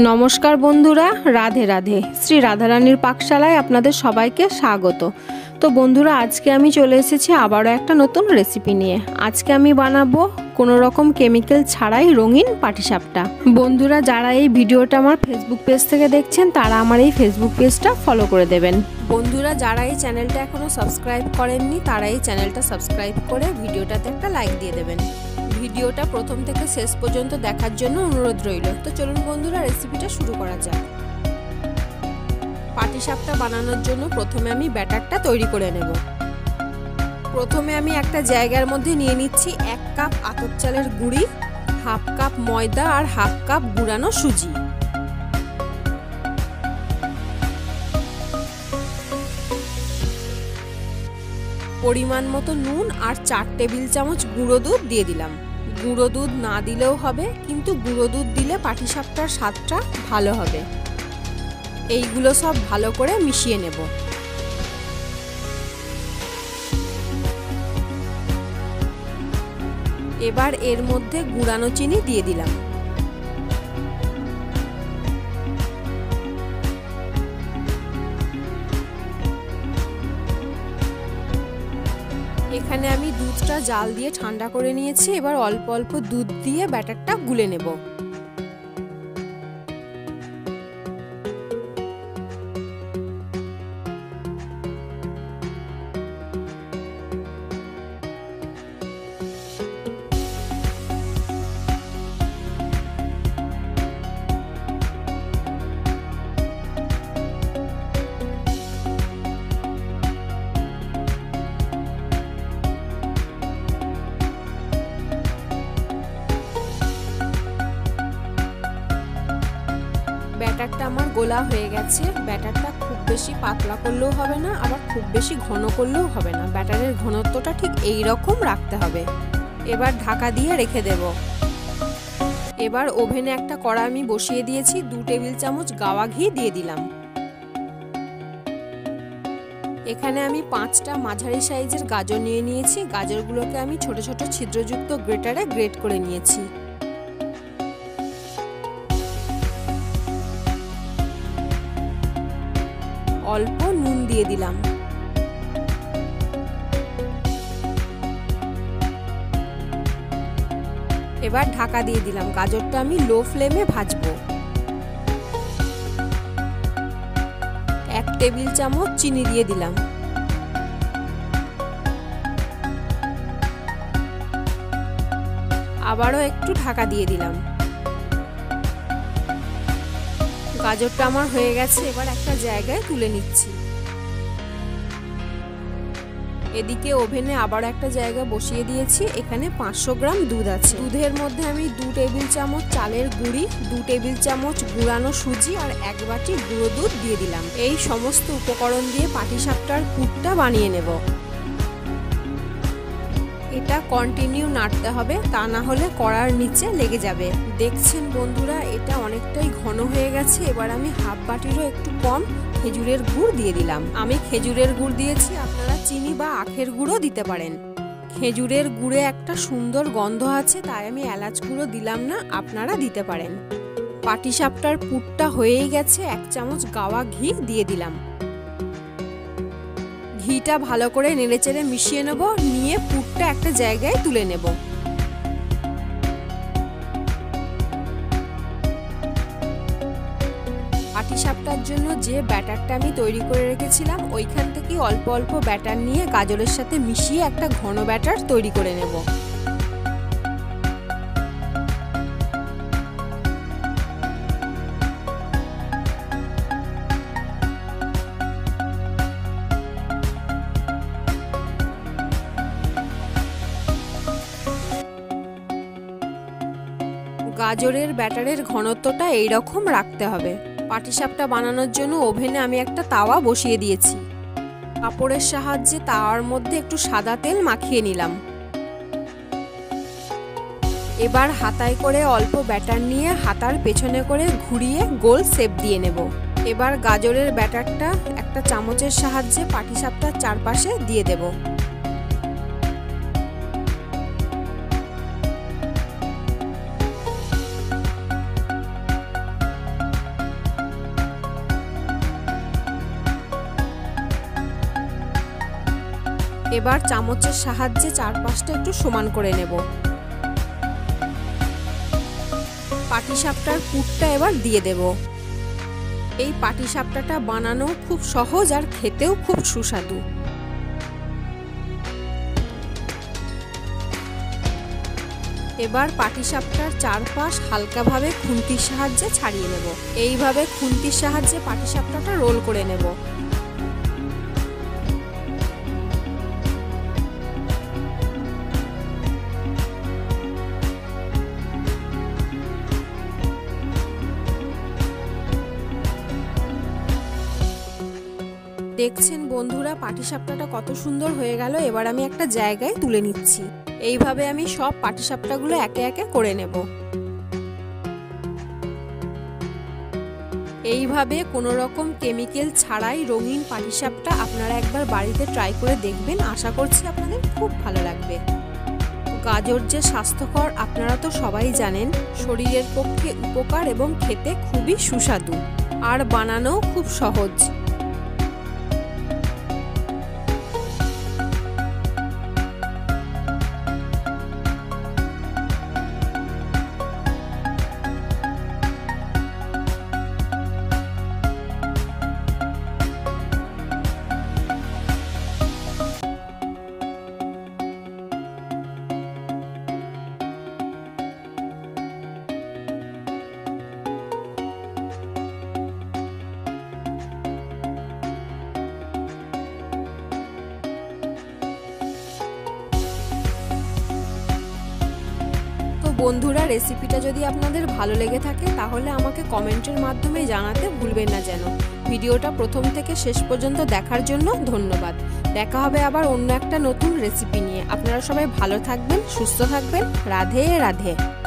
নমস্কার বন্ধুরা, রাধে রাধে। শ্রী রাধারানীর পাকশালায় আপনাদের সবাইকে স্বাগত। তো বন্ধুরা, আজকে আমি চলে এসেছি আবারও একটা নতুন রেসিপি নিয়ে। আজকে আমি বানাবো কোনো রকম কেমিক্যাল ছাড়াই রঙিন পাটিসাপটা। বন্ধুরা, যারা এই ভিডিওটা আমার ফেসবুক পেজ থেকে দেখছেন তারা আমার এই ফেসবুক পেজটা ফলো করে দেবেন। বন্ধুরা, যারা এই চ্যানেলটা এখনও সাবস্ক্রাইব করেননি তারা এই চ্যানেলটা সাবস্ক্রাইব করে ভিডিওটাতে একটা লাইক দিয়ে দেবেন। ভিডিওটা প্রথম থেকে শেষ পর্যন্ত দেখার জন্য অনুরোধ রইল। তো চলুন বন্ধুরা, রেসিপিটা শুরু করা যাক। পাটিসাপটা বানানোর জন্য প্রথমে আমি ব্যাটারটা তৈরি করে নেব। প্রথমে আমি একটা জায়গার মধ্যে নিয়ে নিচ্ছি 1 কাপ আতপ চালের গুঁড়ি, 1/2 কাপ ময়দা আর 1/2 কাপ গুঁড়ানো সুজি। পরিমাণ মতো নুন আর 4 টেবিল চামচ গুঁড়ো দুধ দিয়ে দিলাম। গুঁড়ো দুধ না দিলেও হবে, কিন্তু গুঁড়ো দুধ দিলে পাটিসাপটার স্বাদটা ভালো হবে। এইগুলো সব ভালো করে মিশিয়ে নেব। এবার এর মধ্যে গুঁড়ানো চিনি দিয়ে দিলাম। এখানে আমি দুধটা জাল দিয়ে ঠান্ডা করে নিয়েছি। এবার অল্প অল্প দুধ দিয়ে ব্যাটারটা গুলে নেব। ব্যাটারটা আমার গোলা হয়ে গেছে। ব্যাটারটা খুব বেশি পাতলা করলেও হবে না, আবার খুব বেশি ঘন করলেও হবে না। ব্যাটারের ঘনত্বটা ঠিক এই রকম রাখতে হবে। এবার ঢাকা দিয়ে রেখে দেব। এবার ওভেনে একটা কড়া আমি বসিয়ে দিয়েছি। 2 টেবিল চামচ গাওয়া ঘি দিয়ে দিলাম। এখানে আমি 5টা মাঝারি সাইজের গাজর নিয়ে নিয়েছি। গাজরগুলোকে আমি ছোট ছোট ছিদ্রযুক্ত গ্রেটারে গ্রেট করে নিয়েছি। অল্প নুন দিয়ে দিলাম। এবার ঢাকা দিয়ে দিলাম। গাজরটা আমি লো ফ্লেমে ভাজবো। 1 টেবিল চামচ চিনি দিয়ে দিলাম। আবারও একটু ঢাকা দিয়ে দিলাম। গাজরটা আমার হয়ে গেছে। এবার একটা জায়গায় তুলে নিচ্ছি। এদিকে ওভেনে আবার একটা জায়গা বসিয়ে দিয়েছি। এখানে 500 গ্রাম দুধ আছে। দুধের মধ্যে আমি 2 টেবিল চামচ চালের গুঁড়ি, 2 টেবিল চামচ গুঁড়ানো সুজি আর 1 বাটি গুঁড়ো দুধ দিয়ে দিলাম। এই সমস্ত উপকরণ দিয়ে পাটিসাপটার পুরটা বানিয়ে নেব। এটা কন্টিনিউ নাড়তে হবে, তা না হলে কড়ার নিচে লেগে যাবে। দেখছেন বন্ধুরা, এটা অনেকটাই ঘন হয়ে গেছে। এবার আমি 1/2 বাটিরও একটু কম খেজুরের গুড় দিয়ে দিলাম। আমি খেজুরের গুড় দিয়েছি, আপনারা চিনি বা আখের গুঁড়ো দিতে পারেন। খেজুরের গুড়ে একটা সুন্দর গন্ধ আছে, তাই আমি এলাচ গুঁড়ো দিলাম না, আপনারা দিতে পারেন। পাটিসাপটার পুরটা হয়েই গেছে। 1 চামচ গাওয়া ঘি দিয়ে দিলাম। ঘিটা ভালো করে নেড়েচেড়ে মিশিয়ে নেব। নিয়ে পুরটা একটা জায়গায় তুলে নেব। পাটিসাপটার জন্য যে ব্যাটারটা আমি তৈরি করে রেখেছিলাম, ওইখান থেকে অল্প অল্প ব্যাটার নিয়ে গাজরের সাথে মিশিয়ে একটা ঘন ব্যাটার তৈরি করে নেব। গাজরের ব্যাটারের ঘনত্বটা এইরকম রাখতে হবে। পাটিসাপটা বানানোর জন্য ওভেনে আমি একটা তাওয়া বসিয়ে দিয়েছি। কাপড়ের সাহায্যে তাওয়ার মধ্যে একটু সাদা তেল মাখিয়ে নিলাম। এবার হাতায় করে অল্প ব্যাটার নিয়ে হাতার পেছনে করে ঘুরিয়ে গোল শেপ দিয়ে নেব। এবার গাজরের ব্যাটারটা একটা চামচের সাহায্যে পাটিসাপটার চারপাশে দিয়ে দেব। এবার চামচের সাহায্যে চারপাশটা একটু সমান করে নেব। পাটিসাপটার পুরটা এবার দিয়ে দেব। এই পাটিসাপটাটা বানানো খুব সহজ আর খেতেও খুব সুস্বাদু। এবার পাটিসাপটার চারপাশ হালকাভাবে খুন্তির সাহায্যে ছাড়িয়ে নেব। এইভাবে খুন্তির সাহায্যে পাটিসাপটাটা রোল করে নেব। দেখছেন বন্ধুরা, পাটিসাপটাটা কত সুন্দর হয়ে গেল। এবার আমি একটা জায়গায় তুলে নিচ্ছি। এইভাবে আমি সব পাটিসাপটাগুলো একে একে করে নেব। এইভাবে কোনো রকম কেমিক্যাল ছাড়াই রঙিন পাটিসাপটা আপনারা একবার বাড়িতে ট্রাই করে দেখবেন। আশা করছি আপনাদের খুব ভালো লাগবে। গাজর যে স্বাস্থ্যকর আপনারা তো সবাই জানেন, শরীরের পক্ষে উপকার এবং খেতে খুবই সুস্বাদু আর বানানোও খুব সহজ। বন্ধুরা, রেসিপিটা যদি আপনাদের ভালো লেগে থাকে তাহলে আমাকে কমেন্টের মাধ্যমে জানাতে ভুলবেন না যেন। ভিডিওটা প্রথম থেকে শেষ পর্যন্ত দেখার জন্য ধন্যবাদ। দেখা হবে আবার অন্য একটা নতুন রেসিপি নিয়ে। আপনারা সবাই ভালো থাকবেন, সুস্থ থাকবেন। রাধে রাধে।